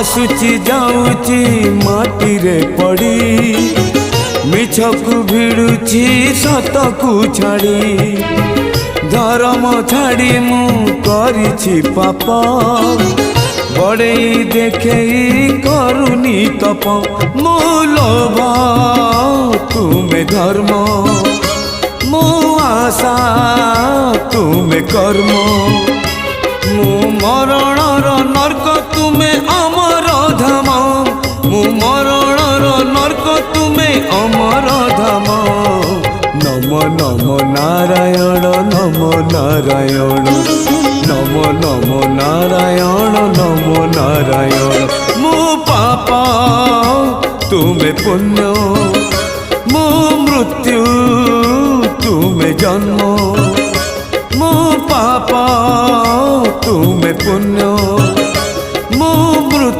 आसुची जाऊची माटी रे पड़ी मिछकु भिड़ुची सतकु छाड़ी धर्म छाड़ी मु करिछि पाप बड़े देखे करुनी तप मो लोभ तुमे धर्म मो आशा तुमे कर्म मु मरणर नर्क तुमे अमर धाम मु मरणर नर्क तुमे अमर धाम नम नम नारायण नम नारायण नम नम नारायण नम नारायण मु पाप तुमे पुण्य मु मृत्यु तुमे जन्म मो पाप तुमे पुण्य